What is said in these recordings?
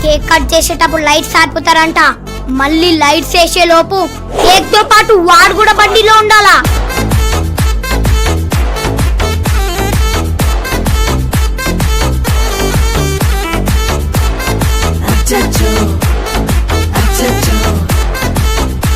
Cake cut చేసేటప్పుడు lights ఆర్పుతారంట, మళ్ళీ lights వేసే లోపు కేక్ తో పాటు వాడు కూడా బండిలో ఉండాలా.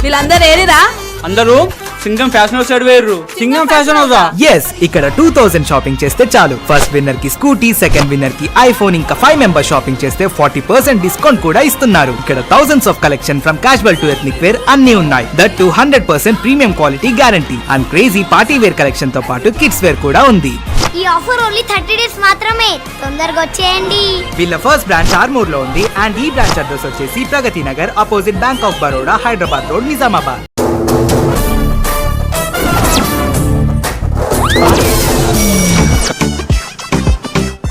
వీళ్ళందరూ ఏరిరా? అందరూ సింగం ఫ్యాషన్ హౌస్ సైడ్ వేర్రు. సింగం ఫ్యాషన్ హౌసా? ఎస్, ఇక్కడ 2000 షాపింగ్ చేస్తే చాలు. ఫస్ట్ విన్నర్ కి స్కూటీ, సెకండ్ విన్నర్ కి ఐఫోన్, ఇంకా 5 మెంబర్ షాపింగ్ చేస్తే 40% డిస్కౌంట్ కూడా ఇస్తున్నారు. ఇక్కడ thousands of collection from casual to ethnic wear అన్ని ఉన్నాయి. That 200% premium quality guarantee and crazy party wear collection తో పాటు కిడ్స్ వేర్ కూడా ఉంది. ఈ ఆఫర్ ఓన్లీ 30 డేస్ మాత్రమే, తొందరగా వచ్చేయండి. వీళ్ళ ఫస్ట్ బ్రాంచ్ ఆర్మూర్ లో ఉంది అండ్ ఈ బ్రాంచ్ అడ్రస్ వచ్చేసి Pragathi Nagar, opposite bank of Baroda, Hyderabad road, Nizamabad.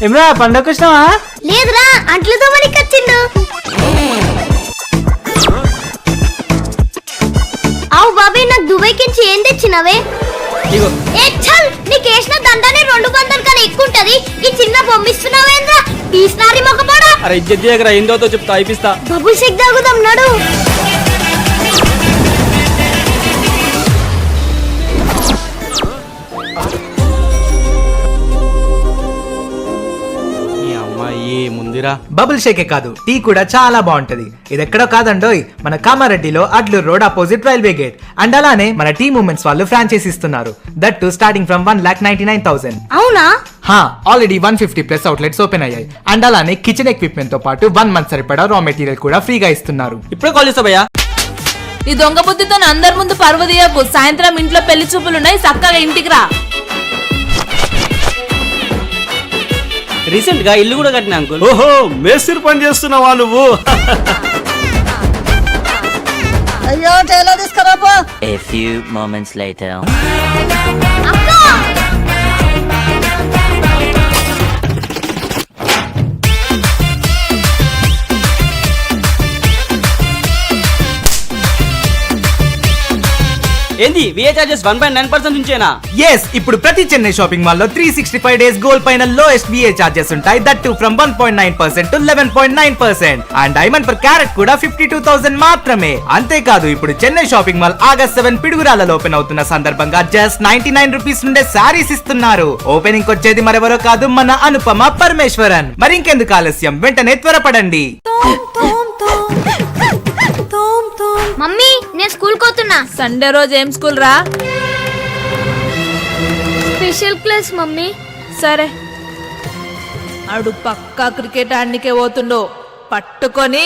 ఏమ్రా పండగ వచ్చినావా? లేదురా, అంట్లతో మనకి వచ్చిండు. అవు బాబీ, నాకు దుబాయ్కి నుంచి ఏం తెచ్చినవే? నీకు వేసిన దండనే 200 కన్నా ఎక్కువ ఉంటది. ఈ చిన్న బొమ్మిస్తున్నావేంద్రా పీసినారి మొక్కపాడా. అరే ఇజ్జత్ చేయకరా, ఏందో చెప్తా అయిపిస్తా. బబుల్ షేక్ తాగుదాం నడు. ముందిరా బబుల్ షేకే కాదు, టీ కూడా చాలా బాగుంటది. ఇది ఎక్కడో కాదండోయ్, మన కామారెడ్డిలో Adloor road opposite railway gate. And అలానే మన టీ మూమెంట్స్ వాళ్ళు ఫ్రాంచైజ్ ఇస్తున్నారు. That to starting from 1,99,000. అవునా? ఆల్రెడీ 150+ అవుట్లెట్స్ ఓపెన్ అయ్యాయి. అండ్ అలానే కిచెన్ ఎక్విప్మెంట్ తో పాటు 1 మంత్ సరిపడా రా మెటీరియల్ కూడా ఫ్రీగా ఇస్తున్నారు. ఇప్పుడే కాల్ చేస్తా భయ్యా. నీ దొంగ బుద్ధితో అందరి ముందు పరువు తీయకు. సాయంత్రం ఇంట్లో పెళ్లి చూపులున్నాయి, చక్కగా ఇంటికి రా. రీసెంట్ గా ఇల్లు కూడా కట్టినా అంకుల్. ఓహో, మేస్త్రి పని చేస్తున్నావా నువ్వు? అయ్యో టైలర్ తీసుకురాపో. A few moments later. ఏంది విఏ చార్జెస్ 1.9% నుంచేనా? ఎస్, ఇప్పుడు ప్రతి చెన్నై షాపింగ్ మాల్ లో 365 డేస్ గోల్డ్ పైన లోయెస్ట్ విఏ చార్జెస్ ఉంటాయి. That to from 1.9% to 11.9%. And diamond per carat కూడా 52,000 మాత్రమే. అంతేకాదు, ఇప్పుడు చెన్నై షాపింగ్ మాల్ ఆగస్ట్ 7 పిడుగురాలలో ఓపెన్ అవుతున్న సందర్భంగా జస్ట్ 99 రూపీస్ నుండే సారీస్ ఇస్తున్నారు. ఓపెనింగ్ వచ్చేది మరెవరో కాదు, మన అనుపమ పరమేశ్వరన్. మరి ఇంకెందుకు ఆలస్యం, వెంటనే త్వరపడండి. మమ్మీ, నేను స్కూల్ కోతున్నా. సండే రోజు ఏం స్కూల్ రా? Special class mummy. సరే, ఆడు పక్కా క్రికెట్ ఆడనికే పోతుండో, పట్టుకొని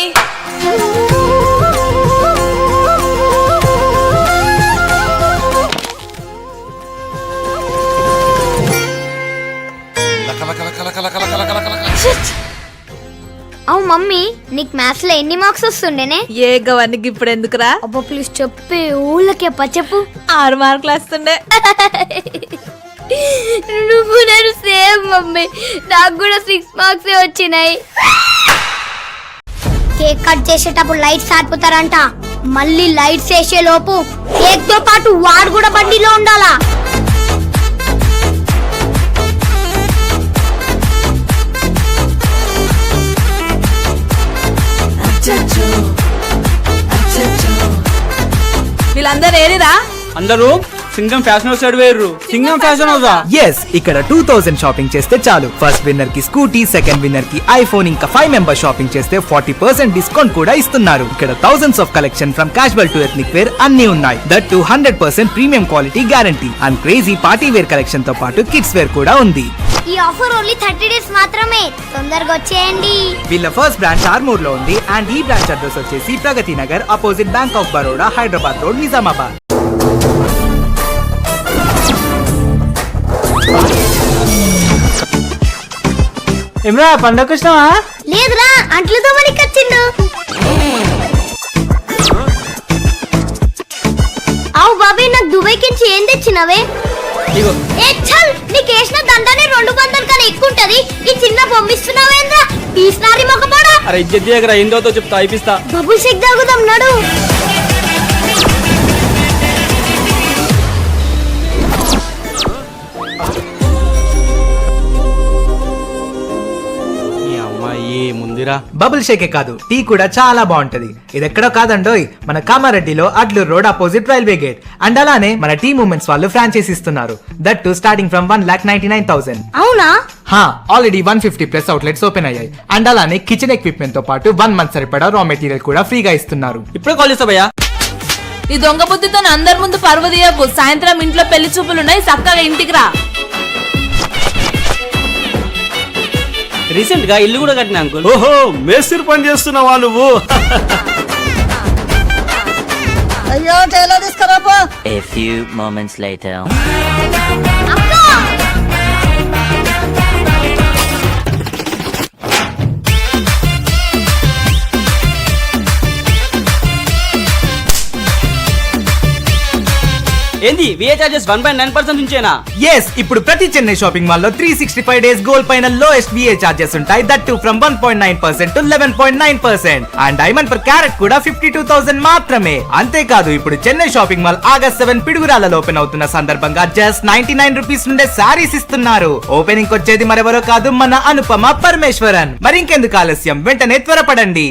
అవు మమ్మీ, నీకు మ్యాథ్స్ లో ఎన్ని మార్క్స్ వస్తుండేనే? ఏ గవర్నకి ఇప్పుడు ఎందుకురా? అబ్బా ప్లీజ్ చెప్పే, ఊళ్ళకే చెప్పు. 6 మార్కులు వస్తుండే. నువ్వు నేను సేమ్ మమ్మీ, నాకు కూడా 6 మార్క్స్ వచ్చినాయి. కేక్ కట్ చేసేటప్పుడు లైట్స్ ఆర్పుతారంట, మళ్ళీ లైట్స్ వేసే లోపు కేక్ తో పాటు వాడు కూడా బండిలో ఉండాలా. వీళ్ళందరూ ఏరిరా? అందరూ సింగం ఫ్యాషన్ హౌస్ సైడ్ వేర్రు. సింగం ఫ్యాషన్ హౌసా? ఎస్, ఇక్కడ 2000 షాపింగ్ చేస్తే చాలు. ఫస్ట్ విన్నర్ కి స్కూటీ, సెకండ్ విన్నర్ కి ఐఫోన్, ఇంకా 5 మెంబర్ షాపింగ్ చేస్తే 40% డిస్కౌంట్ కూడా ఇస్తున్నారు. ఇక్కడ thousands of collection from casual to ethnic wear అన్ని ఉన్నాయి. That 200% premium quality guarantee and crazy party wear collection తో పాటు కిడ్స్ వేర్ కూడా ఉంది. ఈ ఆఫర్ ఓన్లీ 30 డేస్ మాత్రమే, తొందరగా వచ్చేయండి. వీళ్ళ ఫస్ట్ బ్రాంచ్ ఆర్మూర్ లో ఉంది అండ్ ఈ బ్రాంచ్ అడ్రస్ వచ్చేసి Pragathi Nagar, opposite bank of Baroda, Hyderabad road, Nizamabad. ఏమ్రా పండగ వచ్చినావా? లేదురా, అంట్లతో మనకి వచ్చిండు. అవు బాబీ, నాకు దుబాయ్కి నుంచి ఏం తెచ్చినవే? నీకు వేసిన దండనే 200 కన్నా ఎక్కువ ఉంటది. ఈ చిన్న బొమ్మిస్తున్నావేంద్రా పీసినారి మొక్కపాడా. అరే ఇజ్జత్ చేయకరా, ఏందో చెప్తా అయిపిస్తా. బబుల్ షేక్ తాగుదాం నడు. ఏముందిరా. బబుల్ షేకే కాదు, టీ కూడా చాలా బాగుంటది. ఇది ఎక్కడో కాదండోయ్, మన కామారెడ్డిలో Adluri road opposite railway gate. And అలానే మన టీ మూమెంట్స్ వాళ్ళు ఫ్రాంచైజ్ ఇస్తున్నారు. That to starting from 1,99,000. అవునా? ఆల్రెడీ 150 ప్లస్ అవుట్లెట్స్ ఓపెన్ అయ్యాయి. అండ్ అలానే కిచెన్ ఎక్విప్మెంట్ తో పాటు 1 మంత్ సరిపడా రా మెటీరియల్ కూడా ఫ్రీగా ఇస్తున్నారు. ఇప్పుడే కాల్ చేస్తా భయ్యా. ఈ దొంగ బుద్ధితో అందరి ముందు పరువు తీయకు. సాయంత్రం ఇంట్లో పెళ్లి చూపులున్నాయి, చక్కగా ఇంటికి రా. రీసెంట్ గా ఇల్లు కూడా కట్టిన అంకుల్. ఓహో మేస్త్రి పని చేస్తున్నావా నువ్వు? అయ్యో టైలర్ తీసుకురా పో. A few moments later. ఏంది విఏ చార్జెస్ 1.9% నుంచేనా? ఎస్, ఇప్పుడు ప్రతి చెన్నై షాపింగ్ మాల్ లో 365 డేస్ గోల్డ్ పైన లోయెస్ట్ విఏ చార్జెస్ ఉంటాయి. That to from 1.9% to 11.9%. And diamond per carat కూడా 52,000 మాత్రమే. అంతేకాదు, ఇప్పుడు చెన్నై షాపింగ్ మాల్ ఆగస్ట్ 7 పిడుగురాలలో ఓపెన్ అవుతున్న సందర్భంగా జస్ట్ 99 రూపీస్ నుండే సారీస్ ఇస్తున్నారు. ఓపెనింగ్ వచ్చేది మరెవరో కాదు, మన అనుపమ పరమేశ్వరన్. మరి ఇంకెందుకు ఆలస్యం, వెంటనే త్వరపడండి.